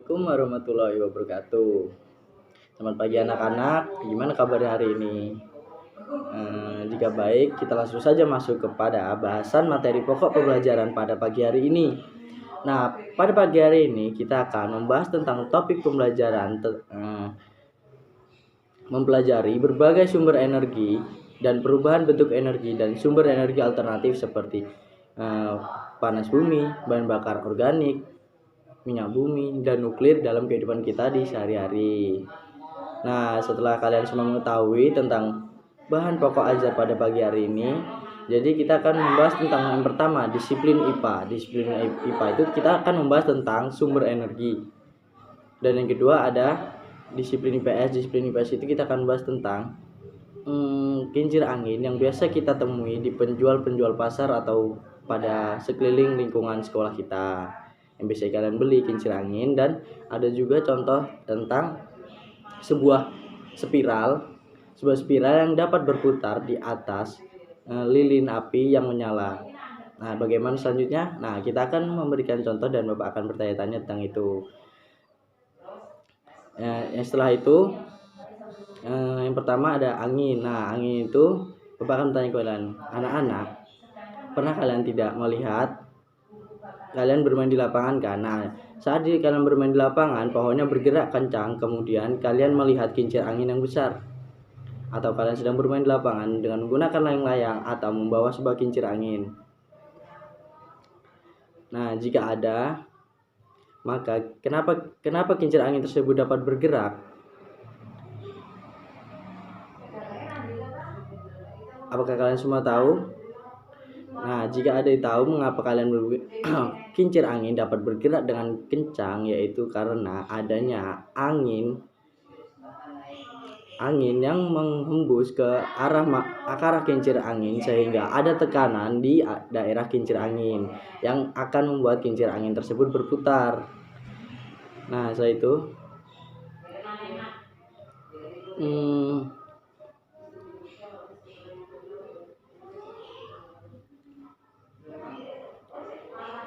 Assalamualaikum warahmatullahi wabarakatuh. Selamat pagi anak-anak, gimana kabarnya hari ini? Jika baik, kita langsung saja masuk kepada bahasan materi pokok pembelajaran pada pagi hari ini. Nah, pada pagi hari ini kita akan membahas tentang topik pembelajaran mempelajari berbagai sumber energi dan perubahan bentuk energi dan sumber energi alternatif seperti panas bumi, bahan bakar organik, minyak bumi, dan nuklir dalam kehidupan kita di sehari-hari. Nah, setelah kalian semua mengetahui tentang bahan pokok ajar pada pagi hari ini, jadi kita akan membahas tentang yang pertama, disiplin IPA. Disiplin IPA itu kita akan membahas tentang sumber energi. Dan yang kedua ada disiplin IPS. Disiplin IPS itu kita akan bahas tentang kincir angin yang biasa kita temui di penjual-penjual pasar atau pada sekeliling lingkungan sekolah kita yang bisa kalian beli kincir angin. Dan ada juga contoh tentang sebuah spiral yang dapat berputar di atas lilin api yang menyala. Nah, bagaimana selanjutnya? Nah, kita akan memberikan contoh dan Bapak akan bertanya-tanya tentang itu. Setelah itu yang pertama ada angin. Nah, angin itu Bapak akan bertanya kepada kalian, anak-anak, pernah kalian tidak melihat kalian bermain di lapangan kan? Nah, saat kalian bermain di lapangan, pohonnya bergerak kencang, kemudian kalian melihat kincir angin yang besar. Atau kalian sedang bermain di lapangan dengan menggunakan layang-layang atau membawa sebuah kincir angin. Nah, jika ada, maka kenapa kincir angin tersebut dapat bergerak? Apakah kalian semua tahu? Nah, jika ada yang tahu mengapa kalian kincir angin dapat bergerak dengan kencang, yaitu karena adanya angin yang menghembus ke arah kincir angin, sehingga ada tekanan di daerah kincir angin yang akan membuat kincir angin tersebut berputar. Nah, setelah itu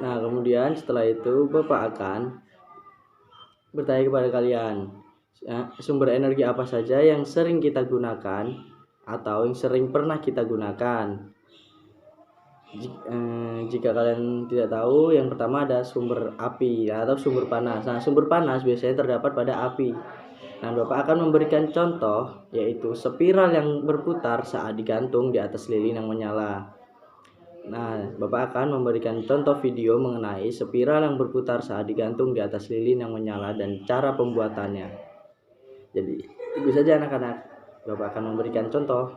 Nah, kemudian setelah itu Bapak akan bertanya kepada kalian, sumber energi apa saja yang sering kita gunakan atau yang sering pernah kita gunakan. Jika kalian tidak tahu, yang pertama ada sumber api atau sumber panas. Nah, sumber panas biasanya terdapat pada api. Nah, Bapak akan memberikan contoh, yaitu spiral yang berputar saat digantung di atas lilin yang menyala. Nah, Bapak akan memberikan contoh video mengenai spiral yang berputar saat digantung di atas lilin yang menyala dan cara pembuatannya. Jadi, tunggu saja anak-anak. Bapak akan memberikan contoh.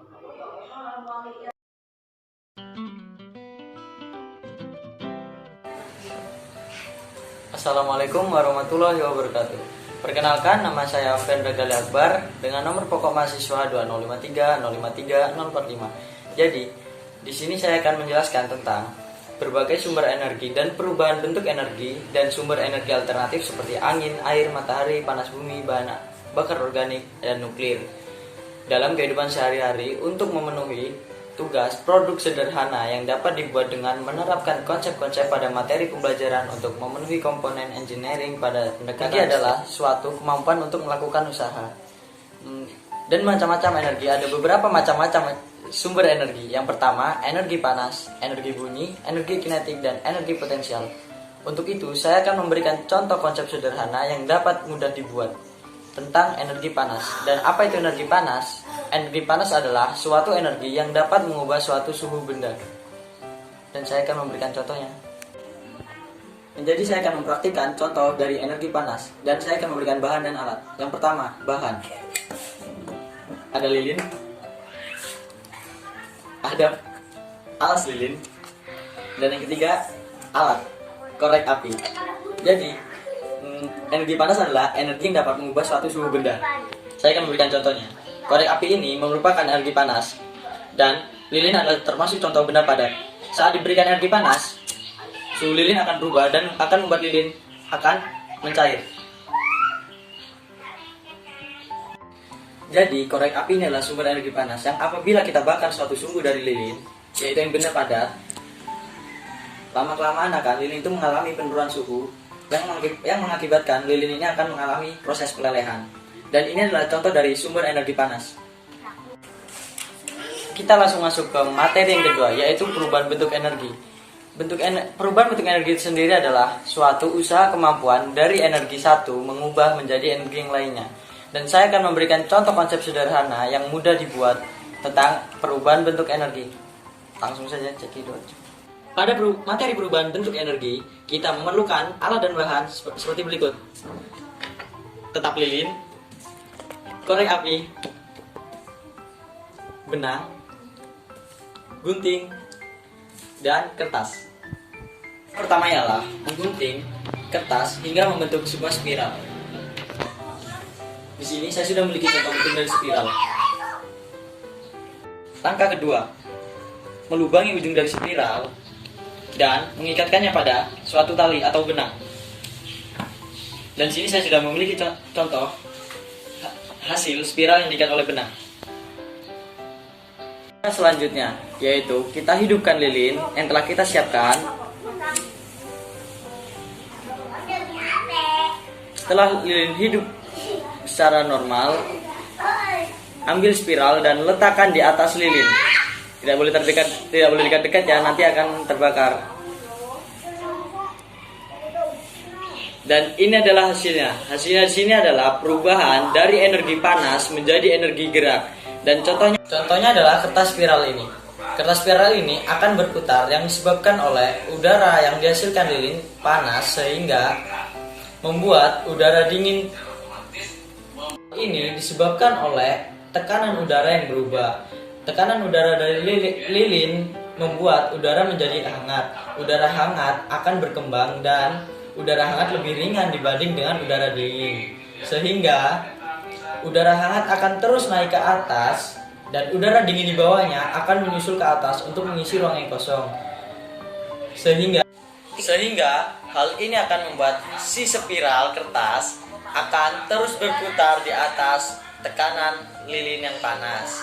Assalamualaikum warahmatullahi wabarakatuh. Perkenalkan, nama saya Fendra Gali Akbar dengan nomor pokok mahasiswa 2053053 Jadi, di sini saya akan menjelaskan tentang berbagai sumber energi dan perubahan bentuk energi dan sumber energi alternatif seperti angin, air, matahari, panas bumi, bahan bakar organik, dan nuklir dalam kehidupan sehari-hari untuk memenuhi tugas produk sederhana yang dapat dibuat dengan menerapkan konsep-konsep pada materi pembelajaran untuk memenuhi komponen engineering pada pendekatan adalah suatu kemampuan untuk melakukan usaha. Dan macam-macam energi, ada beberapa macam-macam sumber energi. Yang pertama, energi panas, energi bunyi, energi kinetik, dan energi potensial. Untuk itu, saya akan memberikan contoh konsep sederhana yang dapat mudah dibuat tentang energi panas. Dan apa itu energi panas? Energi panas adalah suatu energi yang dapat mengubah suatu suhu benda. Dan saya akan memberikan contohnya. Jadi saya akan mempraktikkan contoh dari energi panas. Dan saya akan memberikan bahan dan alat. Yang pertama, bahan. Ada lilin, ada alas lilin, dan yang ketiga alat korek api. Jadi energi panas adalah energi yang dapat mengubah suatu suhu benda. Saya akan memberikan contohnya. Korek api ini merupakan energi panas, dan lilin adalah termasuk contoh benda padat. Saat diberikan energi panas, suhu lilin akan berubah dan akan membuat lilin akan mencair. Jadi, korek api ini adalah sumber energi panas yang apabila kita bakar suatu sumbu dari lilin, yaitu yang benda padat, lama-kelamaan akan lilin itu mengalami penurunan suhu yang mengakibatkan lilin ini akan mengalami proses pelelehan. Dan ini adalah contoh dari sumber energi panas. Kita langsung masuk ke materi yang kedua, yaitu perubahan bentuk energi. Perubahan bentuk energi itu sendiri adalah suatu usaha kemampuan dari energi satu mengubah menjadi energi yang lainnya. Dan saya akan memberikan contoh konsep sederhana yang mudah dibuat tentang perubahan bentuk energi. Langsung saja cekidot. Pada materi perubahan bentuk energi, kita memerlukan alat dan bahan seperti berikut. Tetap lilin, korek api, benang, gunting, dan kertas. Pertama ialah menggunting kertas hingga membentuk sebuah spiral. Di sini saya sudah memiliki contoh bentuk dari spiral. Langkah kedua, melubangi ujung dari spiral dan mengikatkannya pada suatu tali atau benang. Dan sini saya sudah memiliki contoh hasil spiral yang diikat oleh benang. Selanjutnya, yaitu kita hidupkan lilin yang telah kita siapkan. Setelah lilin hidup secara normal, ambil spiral dan letakkan di atas lilin. Tidak boleh dekat-dekat ya, nanti akan terbakar. Dan ini adalah hasilnya. Hasilnya di sini adalah perubahan dari energi panas menjadi energi gerak. Dan contohnya adalah kertas spiral ini. Kertas spiral ini akan berputar yang disebabkan oleh udara yang dihasilkan lilin panas sehingga membuat udara dingin. Ini disebabkan oleh tekanan udara yang berubah. Tekanan udara dari lilin membuat udara menjadi hangat. Udara hangat akan berkembang dan udara hangat lebih ringan dibanding dengan udara dingin. Sehingga udara hangat akan terus naik ke atas dan udara dingin di bawahnya akan menyusul ke atas untuk mengisi ruang yang kosong. Sehingga hal ini akan membuat si spiral kertas akan terus berputar di atas tekanan lilin yang panas.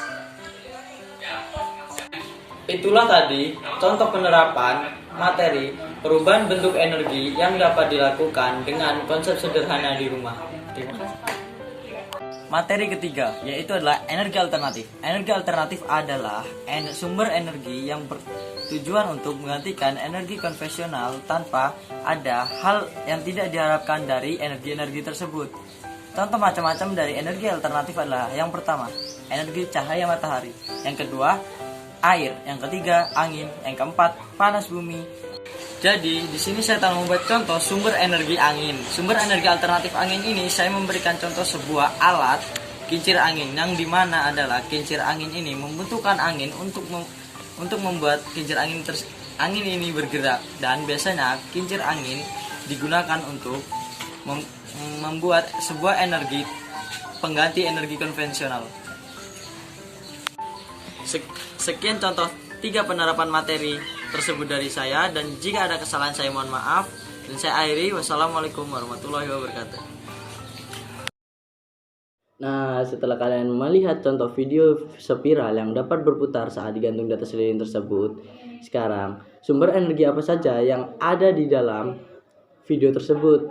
Itulah tadi contoh penerapan materi perubahan bentuk energi yang dapat dilakukan dengan konsep sederhana di rumah. Terima kasih. Materi ketiga yaitu adalah energi alternatif. Energi alternatif adalah sumber energi yang bertujuan untuk menggantikan energi konvensional tanpa ada hal yang tidak diharapkan dari energi-energi tersebut. Contoh macam-macam dari energi alternatif adalah yang pertama, energi cahaya matahari. Yang kedua, air. Yang ketiga, angin. Yang keempat, panas bumi. Jadi, di sini saya telah membuat contoh sumber energi angin. Sumber energi alternatif angin ini saya memberikan contoh sebuah alat kincir angin yang dimana adalah kincir angin ini membutuhkan angin untuk membuat kincir angin ini bergerak, dan biasanya kincir angin digunakan untuk membuat sebuah energi pengganti energi konvensional. Sekian contoh 3 penerapan materi tersebut dari saya, dan jika ada kesalahan saya mohon maaf, dan saya akhiri. Wassalamualaikum warahmatullahi wabarakatuh. Nah, setelah kalian melihat contoh video spiral yang dapat berputar saat digantung di atas lilin tersebut, sekarang sumber energi apa saja yang ada di dalam video tersebut?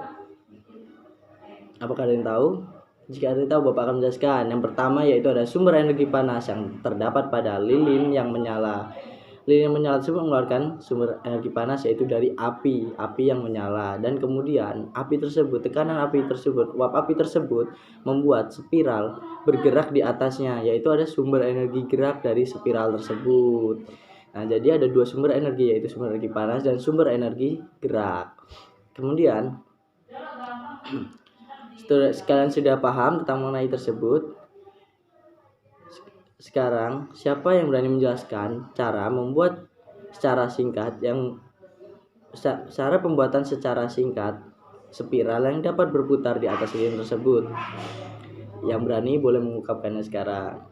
Apakah kalian tahu? Jika kalian tahu, Bapak akan menjelaskan. Yang pertama yaitu ada sumber energi panas yang terdapat pada lilin yang menyala. Lilin yang menyala tersebut mengeluarkan sumber energi panas yaitu dari api yang menyala, dan kemudian api tersebut, tekanan api tersebut, uap api tersebut membuat spiral bergerak di atasnya, yaitu ada sumber energi gerak dari spiral tersebut. Nah, jadi ada 2 sumber energi, yaitu sumber energi panas dan sumber energi gerak. Kemudian kalian sudah paham tentang mengenai tersebut. Sekarang siapa yang berani menjelaskan cara membuat secara singkat cara pembuatan secara singkat spiral yang dapat berputar di atas lilin tersebut? Yang berani boleh mengungkapkannya sekarang.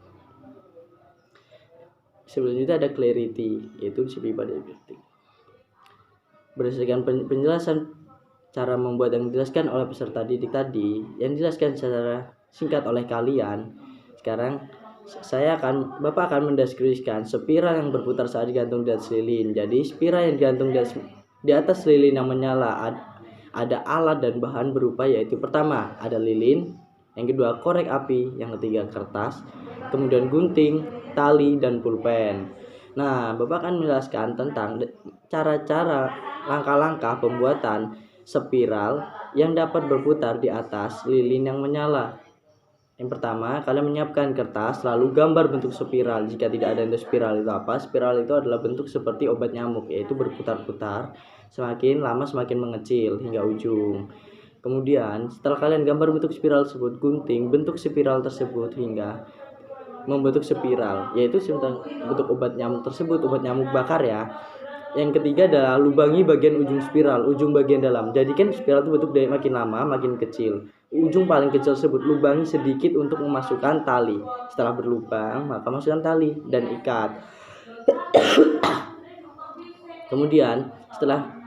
Selanjutnya ada clarity, yaitu CP pada detik. Berdasarkan penjelasan cara membuat yang dijelaskan oleh peserta didik tadi, yang dijelaskan secara singkat oleh kalian, sekarang Bapak akan mendeskripsikan spiral yang berputar saat digantung di atas lilin. Jadi spiral yang digantung di atas lilin yang menyala ada alat dan bahan berupa, yaitu pertama ada lilin, yang kedua korek api, yang ketiga kertas, kemudian gunting, tali, dan pulpen. Nah, Bapak akan menjelaskan tentang cara-cara langkah-langkah pembuatan spiral yang dapat berputar di atas lilin yang menyala. Yang pertama, kalian menyiapkan kertas, lalu gambar bentuk spiral. Jika tidak ada bentuk spiral itu apa? Spiral itu adalah bentuk seperti obat nyamuk, yaitu berputar-putar, semakin lama semakin mengecil hingga ujung. Kemudian, setelah kalian gambar bentuk spiral tersebut, gunting bentuk spiral tersebut hingga membentuk spiral, yaitu bentuk obat nyamuk tersebut, obat nyamuk bakar ya. Yang ketiga adalah lubangi bagian ujung spiral, ujung bagian dalam. Jadikan spiral itu bentuk dari makin lama makin kecil. Ujung paling kecil tersebut lubangi sedikit untuk memasukkan tali. Setelah berlubang, maka masukkan tali dan ikat. Kemudian, setelah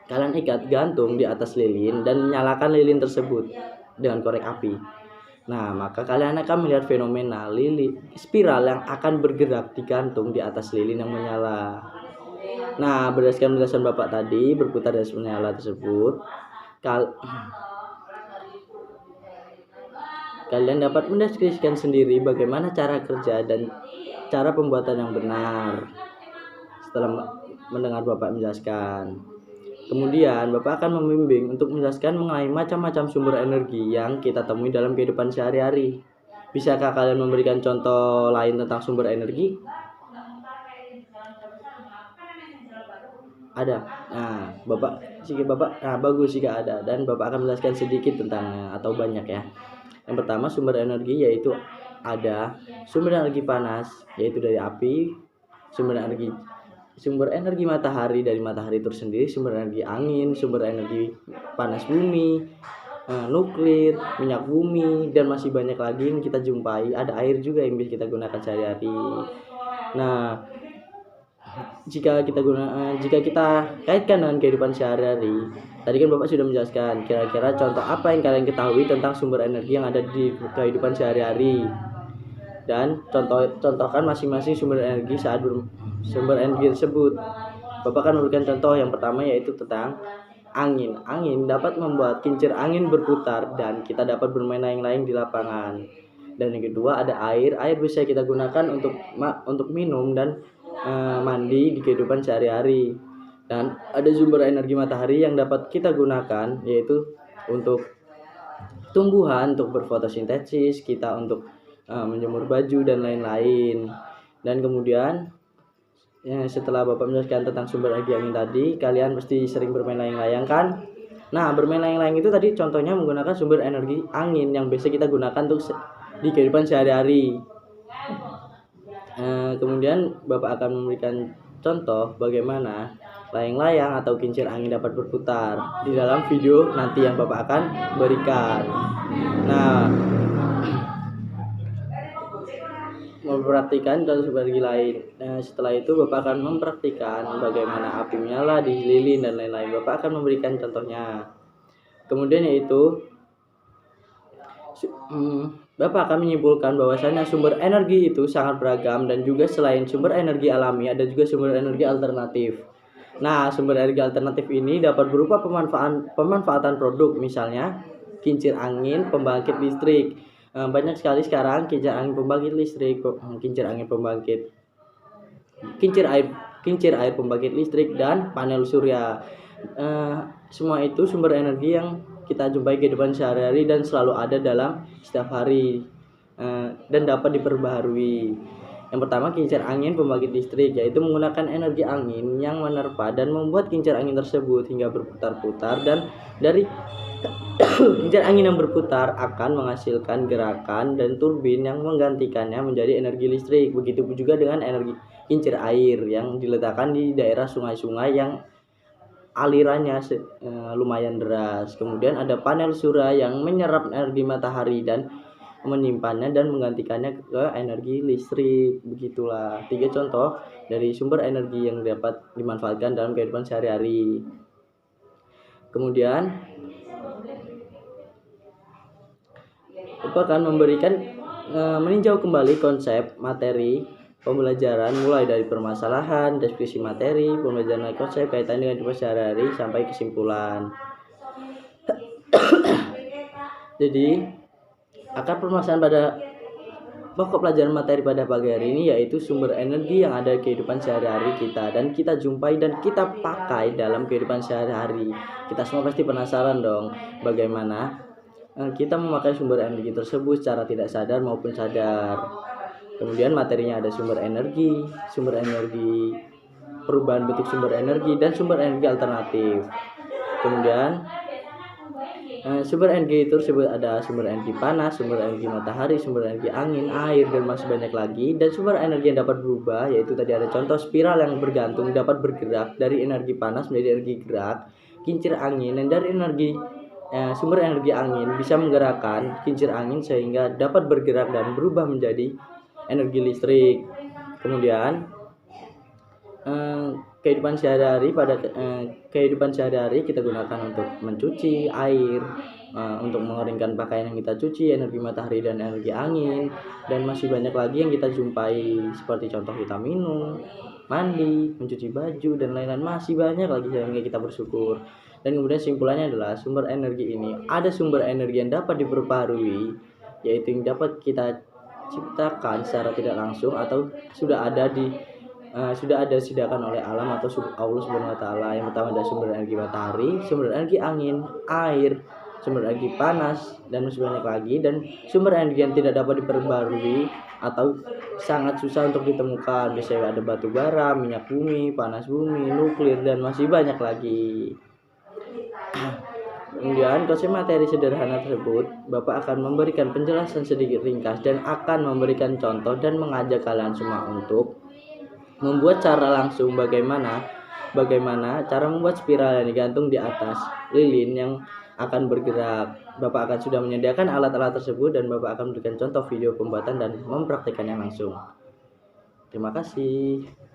kalian ikat, gantung di atas lilin dan nyalakan lilin tersebut dengan korek api. Nah, maka kalian akan melihat fenomena lilin spiral yang akan bergerak digantung di atas lilin yang menyala. Nah, berdasarkan penjelasan Bapak tadi, berputar di atas menyala tersebut, kalian dapat mendeskripsikan sendiri bagaimana cara kerja dan cara pembuatan yang benar setelah mendengar Bapak menjelaskan. Kemudian Bapak akan membimbing untuk menjelaskan mengenai macam-macam sumber energi yang kita temui dalam kehidupan sehari-hari. Bisakah kalian memberikan contoh lain tentang sumber energi? Ada. Nah, bagus jika ada, dan Bapak akan menjelaskan sedikit tentangnya atau banyak ya. Yang pertama, sumber energi yaitu ada sumber energi panas, yaitu dari api, sumber energi matahari dari matahari itu sendiri, sumber energi angin, sumber energi panas bumi, nuklir, minyak bumi, dan masih banyak lagi yang kita jumpai. Ada air juga yang bisa kita gunakan sehari-hari. Nah, jika kita kaitkan dengan kehidupan sehari-hari, tadi kan Bapak sudah menjelaskan kira-kira contoh apa yang kalian ketahui tentang sumber energi yang ada di kehidupan sehari-hari, dan contohkan masing-masing sumber energi sumber energi tersebut. Bapak akan memberikan contoh yang pertama, yaitu tentang angin. Angin dapat membuat kincir angin berputar dan kita dapat bermain layang-layang di lapangan. Dan yang kedua ada air. Air bisa kita gunakan untuk minum dan mandi di kehidupan sehari-hari. Dan ada sumber energi matahari yang dapat kita gunakan, yaitu untuk tumbuhan, untuk berfotosintesis, kita untuk menjemur baju dan lain-lain. Dan kemudian setelah Bapak menjelaskan tentang sumber energi angin tadi, kalian pasti sering bermain layang-layang kan? Nah, bermain layang-layang itu tadi contohnya menggunakan sumber energi angin yang biasa kita gunakan untuk di kehidupan sehari-hari. Kemudian Bapak akan memberikan contoh bagaimana layang-layang atau kincir angin dapat berputar di dalam video nanti yang Bapak akan berikan. Nah, memperhatikan contoh sumber energi lain. Setelah itu Bapak akan mempraktikkan bagaimana api menyala di lilin dan lain-lain. Bapak akan memberikan contohnya. Kemudian yaitu Bapak akan menyimpulkan bahwasannya sumber energi itu sangat beragam, dan juga selain sumber energi alami ada juga sumber energi alternatif. Nah, sumber energi alternatif ini dapat berupa pemanfaatan produk, misalnya kincir angin pembangkit listrik. Banyak sekali sekarang kincir angin pembangkit listrik, kincir air pembangkit listrik, dan panel surya. Semua itu sumber energi yang kita jumpai kehidupan sehari-hari dan selalu ada dalam setiap hari, dan dapat diperbaharui. Yang pertama, kincir angin pembangkit listrik, yaitu menggunakan energi angin yang menerpa dan membuat kincir angin tersebut hingga berputar-putar, dan dari kincir angin yang berputar akan menghasilkan gerakan dan turbin yang menggantikannya menjadi energi listrik. Begitu juga dengan energi kincir air yang diletakkan di daerah sungai-sungai yang alirannya lumayan deras. Kemudian ada panel surya yang menyerap energi matahari dan menyimpannya dan menggantikannya ke energi listrik. Begitulah 3 contoh dari sumber energi yang dapat dimanfaatkan dalam kehidupan sehari-hari. Kemudian Bapak akan meninjau kembali konsep materi pembelajaran, mulai dari permasalahan, deskripsi materi, pembelajaran konsep kaitan dengan kehidupan sehari-hari sampai kesimpulan. Jadi akar permasalahan pada pokok pelajaran materi pada pagi hari ini yaitu sumber energi yang ada di kehidupan sehari-hari kita dan kita jumpai dan kita pakai dalam kehidupan sehari-hari. Kita semua pasti penasaran dong bagaimana kita memakai sumber energi tersebut secara tidak sadar maupun sadar. Kemudian materinya ada sumber energi, perubahan bentuk sumber energi, dan sumber energi alternatif. Kemudian sumber energi tersebut ada sumber energi panas, sumber energi matahari, sumber energi angin, air, dan masih banyak lagi. Dan sumber energi yang dapat berubah yaitu tadi ada contoh spiral yang bergantung dapat bergerak dari energi panas menjadi energi gerak, kincir angin, dan dari sumber energi angin bisa menggerakkan kincir angin sehingga dapat bergerak dan berubah menjadi energi listrik. Kemudian kehidupan sehari-hari kita gunakan untuk mencuci air, untuk mengeringkan pakaian yang kita cuci, energi matahari dan energi angin, dan masih banyak lagi yang kita jumpai seperti contoh kita minum, mandi, mencuci baju, dan lain-lain. Masih banyak lagi yang kita bersyukur. Dan kemudian simpulannya adalah sumber energi ini ada sumber energi yang dapat diperbarui, yaitu yang dapat kita ciptakan secara tidak langsung atau sudah ada disediakan oleh alam atau Allah Subhanahu wa taala. Yang pertama ada sumber energi matahari, sumber energi angin, air, sumber energi panas, dan masih banyak lagi. Dan sumber energi yang tidak dapat diperbarui atau sangat susah untuk ditemukan, biasanya ada batu bara, minyak bumi, panas bumi, nuklir, dan masih banyak lagi. Kemudian konsep materi sederhana tersebut Bapak akan memberikan penjelasan sedikit ringkas dan akan memberikan contoh dan mengajak kalian semua untuk membuat cara langsung bagaimana cara membuat spiral yang digantung di atas lilin yang akan bergerak. Bapak akan sudah menyediakan alat-alat tersebut dan Bapak akan memberikan contoh video pembuatan dan mempraktikkannya langsung. Terima kasih.